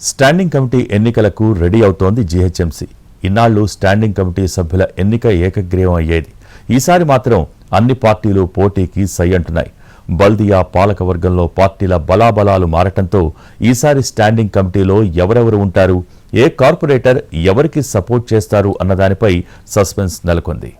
Standing committee ఎన్నికలకు ready అవుతోంది GHMC. ఇన్నాళ్లు స్టాండింగ్ కమిటీ సభ్యుల ఎన్నిక ఏకగ్రీవం అయ్యేది. ఈసారి మాత్రం అన్ని పార్టీలు పోటీకి సై అంటున్నాయి. బల్దియా పాలకవర్గంలో పార్టీల బలాబలాలు మారటంతో ఈసారి స్టాండింగ్ కమిటీలో ఎవరెవరు ఉంటారు, ఏ కార్పొరేటర్ ఎవరికి సపోర్ట్ చేస్తారు అన్నదానిపై సస్పెన్స్ నెలకొంది.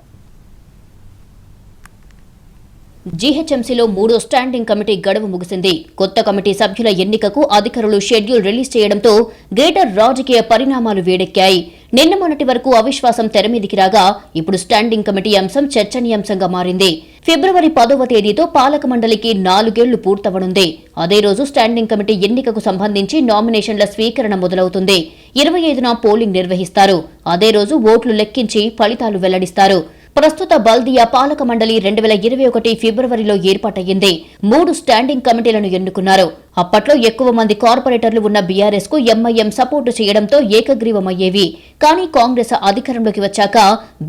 జీహెచ్ఎంసీలో 3వ స్టాండింగ్ కమిటీ గడువు ముగిసింది. కొత్త కమిటీ సభ్యుల ఎన్నికకు అధికారులు షెడ్యూల్ రిలీజ్ చేయడంతో గ్రేటర్ రాజకీయ పరిణామాలు వేడెక్కాయి. నిన్న మొన్నటి వరకు అవిశ్వాసం తెరమీదికి రాగా ఇప్పుడు స్టాండింగ్ కమిటీ అంశం చర్చనీయాంశంగా మారింది. ఫిబ్రవరి 10వ తేదీతో పాలక మండలికి 4 ఏళ్లు పూర్తవనుంది. అదే రోజు స్టాండింగ్ కమిటీ ఎన్నికకు సంబంధించి నామినేషన్ల స్వీకరణ మొదలవుతుంది. 25న పోలింగ్ నిర్వహిస్తారు. అదే రోజు ఓట్లు లెక్కించి ఫలితాలు వెల్లడిస్తారు. ప్రస్తుత బల్దియా పాలక మండలి 2021 ఫిబ్రవరిలో ఏర్పాటయ్యింది. 3 స్టాండింగ్ కమిటీలను ఎన్నుకున్నారు. అప్పట్లో ఎక్కువ మంది కార్పొరేటర్లు ఉన్న బీఆర్ఎస్ కు ఎంఐఎం సపోర్టు చేయడంతో ఏకగ్రీవమయ్యేవి. కానీ కాంగ్రెస్ అధికారంలోకి వచ్చాక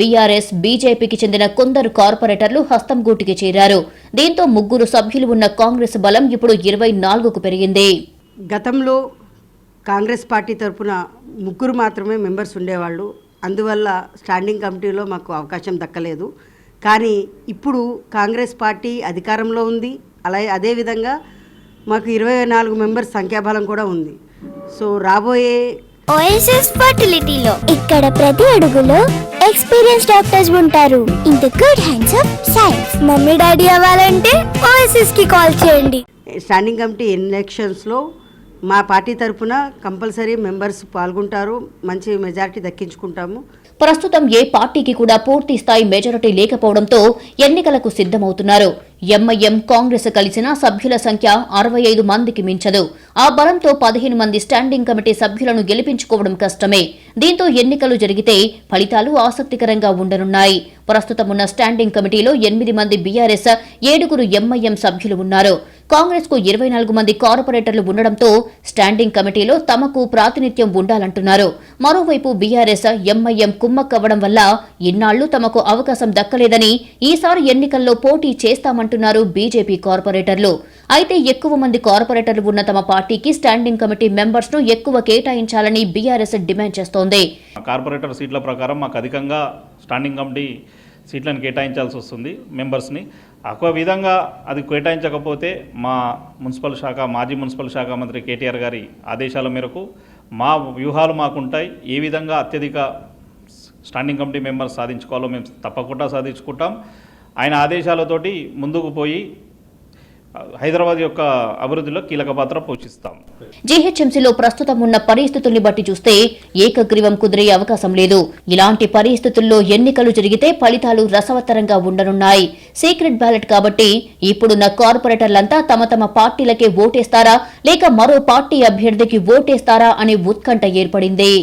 బీఆర్ఎస్, బీజేపీకి చెందిన కొందరు కార్పొరేటర్లు హస్తం గూటికి చేరారు. దీంతో 3 సభ్యులు ఉన్న కాంగ్రెస్ బలం ఇప్పుడు 24కు పెరిగింది. గతంలో కాంగ్రెస్ పార్టీ తరఫున 3 మాత్రమే మెంబర్స్ ఉండేవాళ్ళు. అందువల్ల స్టాండింగ్ కమిటీలో మాకు అవకాశం దక్కలేదు. కానీ ఇప్పుడు కాంగ్రెస్ పార్టీ అధికారంలో ఉంది. అదేవిధంగా మాకు 24 మెంబర్స్ సంఖ్యాబలం కూడా ఉంది. సో రాబోయే ఓఎస్ఎస్ ఫర్టిలిటీలో ఇక్కడ ప్రతి అడుగులో ఎక్స్పీరియన్స్ డాక్టర్స్ ఉంటారు. In the good hands of science. Mummy daddy అవ్వాలంటే ఓఎస్ఎస్ కి కాల్ చేయండి. స్టాండింగ్ కమిటీ ఎలక్షన్స్లో మా పార్టీ తరఫున కంపల్సరీ మెంబర్స్ పాల్గొంటారు. మంచి మెజారిటీ దక్కించుకుంటాము. ప్రస్తుతం ఏ పార్టీకి కూడా పూర్తి స్థాయి మెజారిటీ లేకపోవడంతో ఎన్నికలకు సిద్ధమవుతున్నారు. ఎంఐఎం, కాంగ్రెస్ కలిసిన సభ్యుల సంఖ్య 65 మందికి మించదు. ఆ బలంతో 15 మంది స్టాండింగ్ కమిటీ సభ్యులను గెలిపించుకోవడం కష్టమే. దీంతో ఎన్నికలు జరిగితే ఫలితాలు ఆసక్తికరంగా ఉండనున్నాయి. ప్రస్తుతం ఉన్న స్టాండింగ్ కమిటీలో 8 మంది బీఆర్ఎస్, 7 ఎంఐఎం సభ్యులు ఉన్నారు. కాంగ్రెస్ కు 24 మంది కార్పొరేటర్లు ఉండడంతో స్టాండింగ్ కమిటీలో తమకు ప్రాతినిధ్యం ఉండాలంటున్నారు. మరోవైపు బీఆర్ఎస్, ఎంఐఎం కుమ్మక్కవ్వడం వల్ల ఇన్నాళ్లు తమకు అవకాశం దక్కలేదని ఈసారి ఎన్నికల్లో పోటీ చేస్తామంటున్నారు బీజేపీ కార్పొరేటర్లు. అయితే ఎక్కువ మంది కార్పొరేటర్లు ఉన్న తమ పార్టీకి స్టాండింగ్ కమిటీ మెంబర్స్ ను ఎక్కువ కేటాయించాలని బీఆర్ఎస్ డిమాండ్ చేస్తోంది. కార్పొరేటర్ సీట్ల ప్రకారం మాకు అధికంగా స్టాండింగ్ కమిటీ సీట్లను కేటాయించాల్సి వస్తుంది మెంబర్స్ని. ఒక విధంగా అది కేటాయించకపోతే మా మాజీ మున్సిపల్ శాఖ మంత్రి కేటీఆర్ గారి ఆదేశాల మేరకు మా వ్యూహాలు మాకుంటాయి. ఏ విధంగా అత్యధిక స్టాండింగ్ కమిటీ మెంబర్స్ సాధించుకోవాలో మేము తప్పకుండా సాధించుకుంటాం. ఆయన ఆదేశాలతోటి ముందుకు పోయి హైదరాబాద్ యొక్క అభివృద్ధిలో కీలక పాత్ర పోషిస్తాం. జీహెచ్ఎంసీలో ప్రస్తుతం ఉన్న పరిస్థితుల్ని బట్టి చూస్తే ఏకగ్రీవం కుదిరే అవకాశం లేదు. ఇలాంటి పరిస్థితుల్లో ఎన్నికలు జరిగితే ఫలితాలు రసవత్తరంగా ఉండనున్నాయి. సీక్రెట్ బ్యాలెట్ కాబట్టి ఇప్పుడున్న కార్పొరేటర్లంతా తమ తమ పార్టీలకే ఓటేస్తారా లేక మరో పార్టీ అభ్యర్థికి ఓటేస్తారా అనే ఉత్కంఠ ఏర్పడింది.